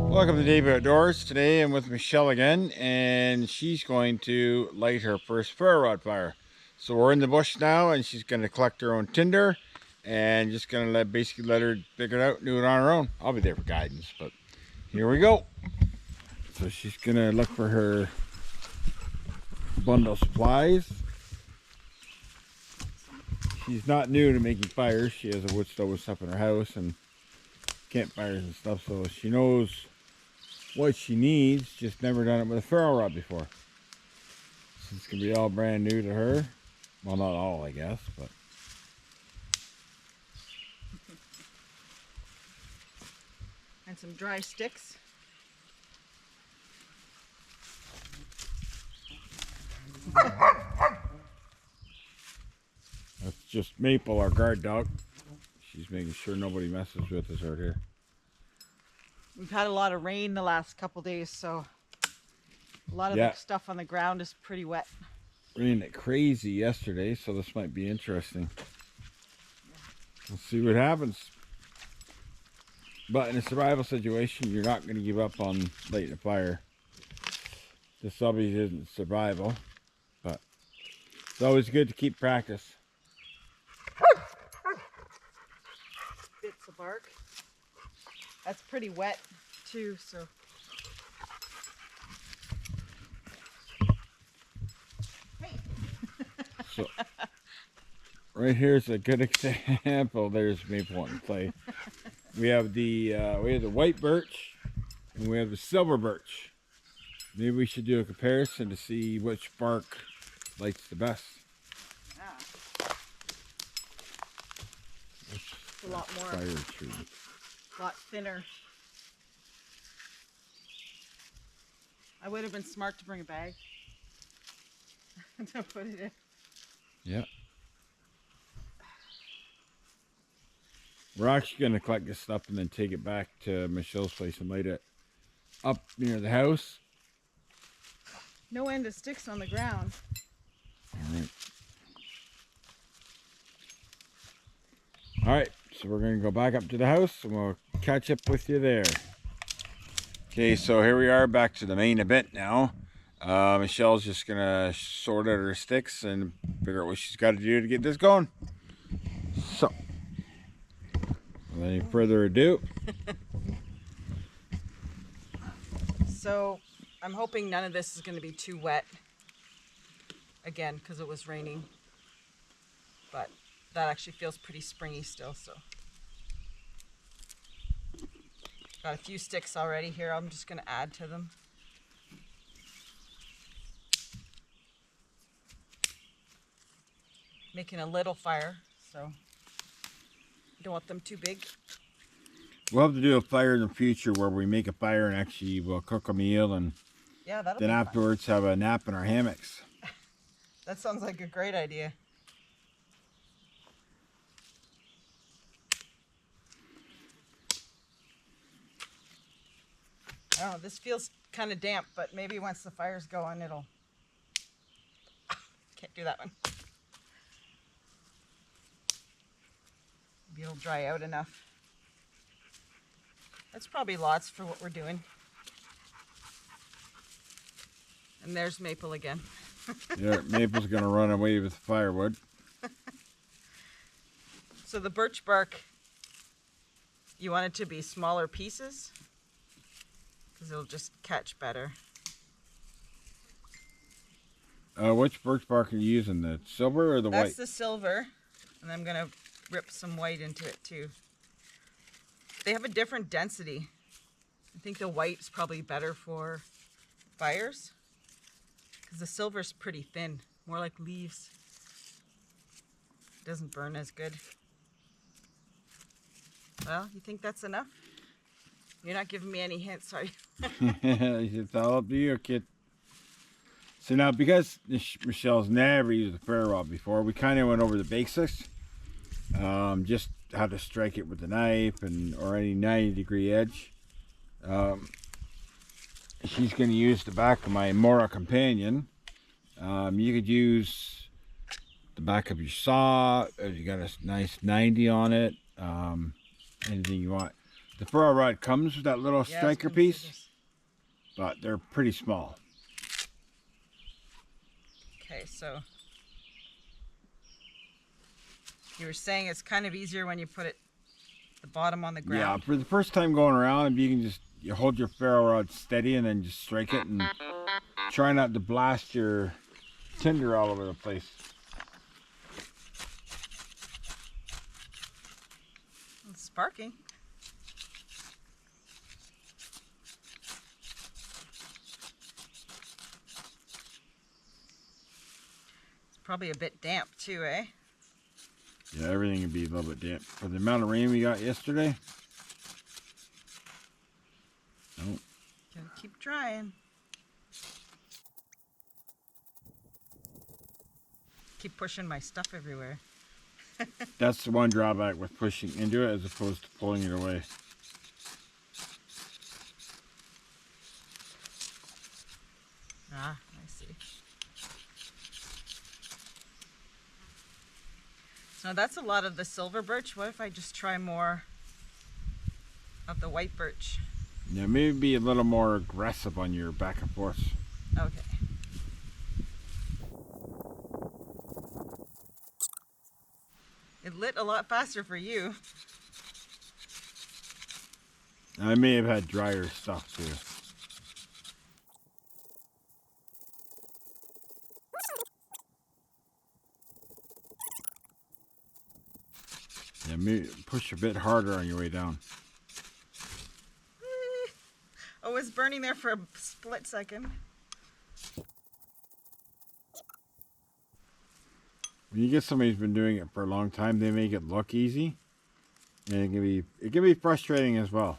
Welcome to Dave Outdoors. Today I'm with Michelle again, and she's going to light her first Ferro Rod fire. So we're in the bush now, and she's going to collect her own tinder, and just going to basically let her figure it out and do it on her own. I'll be there for guidance, but here we go. So she's going to look for her bundle of supplies. She's not new to making fires. She has a wood stove and stuff in her house and campfires and stuff, so she knows what she needs, just never done it with a ferro rod before. So it's gonna be all brand new to her. Well, not all, I guess, but and some dry sticks. that's just Maple, our guard dog. She's making sure nobody messes with us out here. We've had a lot of rain the last couple days, so a lot of the stuff on the ground is pretty wet. Rained it crazy yesterday, so this might be interesting. We'll see what happens. But in a survival situation, you're not going to give up on lighting a fire. This obviously isn't survival, but it's always good to keep practice. Bits of bark. That's pretty wet too, so. Hey. So right here's a good example. There's Maple and Clay. We have the white birch and we have the silver birch. Maybe we should do a comparison to see which bark lights the best. Yeah. It's a lot more. Fire tree. A lot thinner. I would have been smart to bring a bag to put it in. Yeah. We're actually going to collect this stuff and then take it back to Michelle's place and light it up near the house. No end of sticks on the ground. All right, so we're going to go back up to the house and we'll catch up with you there. Okay, so here we are back to the main event now. Michelle's just going to sort out her sticks and figure out what she's got to do to get this going. So, without any further ado. So, I'm hoping none of this is going to be too wet. Again, because it was raining. But that actually feels pretty springy still, so. Got a few sticks already here. I'm just going to add to them. Making a little fire, so don't want them too big. We'll have to do a fire in the future where we make a fire and actually we'll cook a meal and yeah, that'll then be afterwards fun. have a nap in our hammocks. That sounds like a great idea. I don't know, this feels kind of damp, but maybe once the fire's going, it'll... Can't do that one. Maybe it'll dry out enough. That's probably lots for what we're doing. And there's Maple again. Yeah, Maple's going to run away with the firewood. So the birch bark, you want it to be smaller pieces? Because it'll just catch better. Which birch bark are you using? The silver or the white? That's the silver. And I'm going to rip some white into it too. They have a different density. I think the white's probably better for fires. Because the silver's pretty thin. More like leaves. It doesn't burn as good. Well, you think that's enough? You're not giving me any hints, are you? It's all up to you, kid. So now, because Michelle's never used a ferro rod before, we kind of went over the basics. Just how to strike it with a knife and or any 90-degree edge. She's going to use the back of my Mora Companion. You could use the back of your saw if you got a nice 90 on it. Anything you want. The Ferro Rod comes with that little Yeah, striker it's pretty piece, serious. but they're pretty small. Okay, so you were saying it's kind of easier when you put it the bottom on the Yeah, ground. for the first time going around, you can just hold your Ferro Rod steady and then just strike it and try not to blast your tinder all over the place. It's sparking. It's probably a bit damp too, eh? Yeah, everything can be a little bit damp. For the amount of rain we got yesterday. No. Gotta keep trying. Keep pushing my stuff everywhere. That's the one drawback with pushing into it as opposed to pulling it away. Ah, I see. So that's a lot of the silver birch. What if I just try more of the white birch? Yeah, maybe be a little more aggressive on your back and forth. Okay. It lit a lot faster for you. I may have had drier stuff too. Yeah, maybe push a bit harder on your way down. Oh, it's burning there for a split second. When you get somebody who's been doing it for a long time, they make it look easy, and it can be frustrating as well.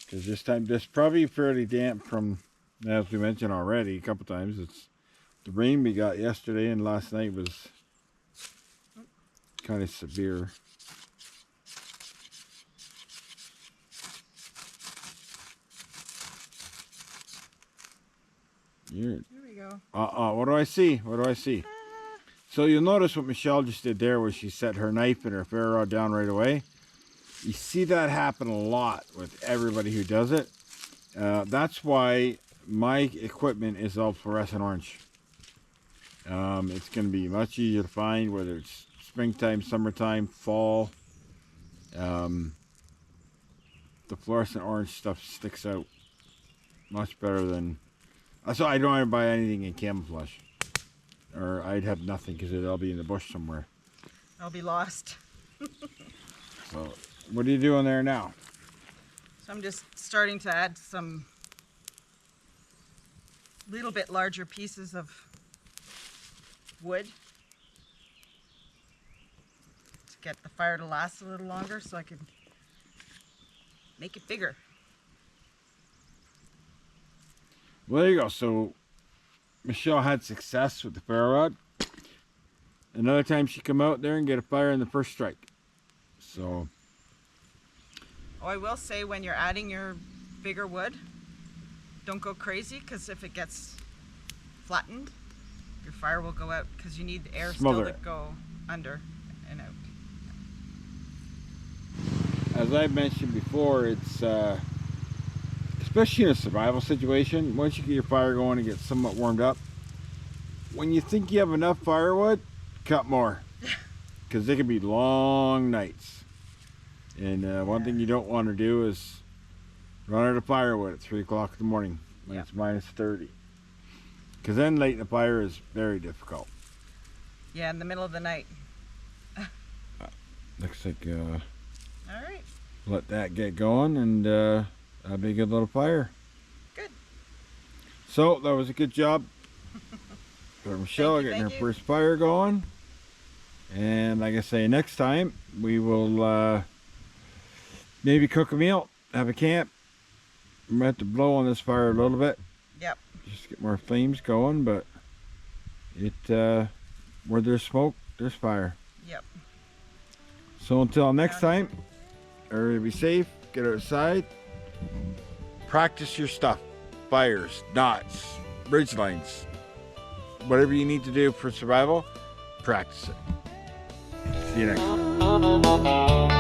Because this probably fairly damp from, as we mentioned already a couple times. It's the rain we got yesterday and last night was kind of severe. Here we go. What do I see? What do I see? So you'll notice what Michelle just did there was she set her knife and her ferro rod down right away. You see that happen a lot with everybody who does it. That's why my equipment is all fluorescent orange. It's going to be much easier to find whether it's springtime, summertime, fall. The fluorescent orange stuff sticks out much better than... So I don't ever buy anything in camouflage. Or I'd have nothing because it'll be in the bush somewhere. I'll be lost. So, what are you doing there now? So I'm just starting to add some little bit larger pieces of wood to get the fire to last a little longer so I can make it bigger. Well, there you go. So, Michelle had success with the ferro rod. Another time she come out there and get a fire in the first strike. So, Oh, I will say when you're adding your bigger wood, don't go crazy because if it gets flattened, your fire will go out because you need the air Smother still to it. go under and out. as I mentioned before, it's especially in a survival situation, once you get your fire going and get somewhat warmed up, when you think you have enough firewood, cut more. Because they can be long nights. And one thing you don't want to do is run out of firewood at 3 o'clock in the morning when it's minus 30. Because then lighting a fire is very difficult. Yeah, in the middle of the night. Looks like All right. let that get going and that'll be a good little fire. Good. So that was a good job for Michelle getting her first fire going. And like I say, next time we will maybe cook a meal, have a camp. I'm going to have to blow on this fire a little bit. Yep. Just get more flames going, but where there's smoke, there's fire. Yep. So until next time, everybody be safe, get outside, practice your stuff. Fires, knots, bridge lines, whatever you need to do for survival, practice it. See you next time.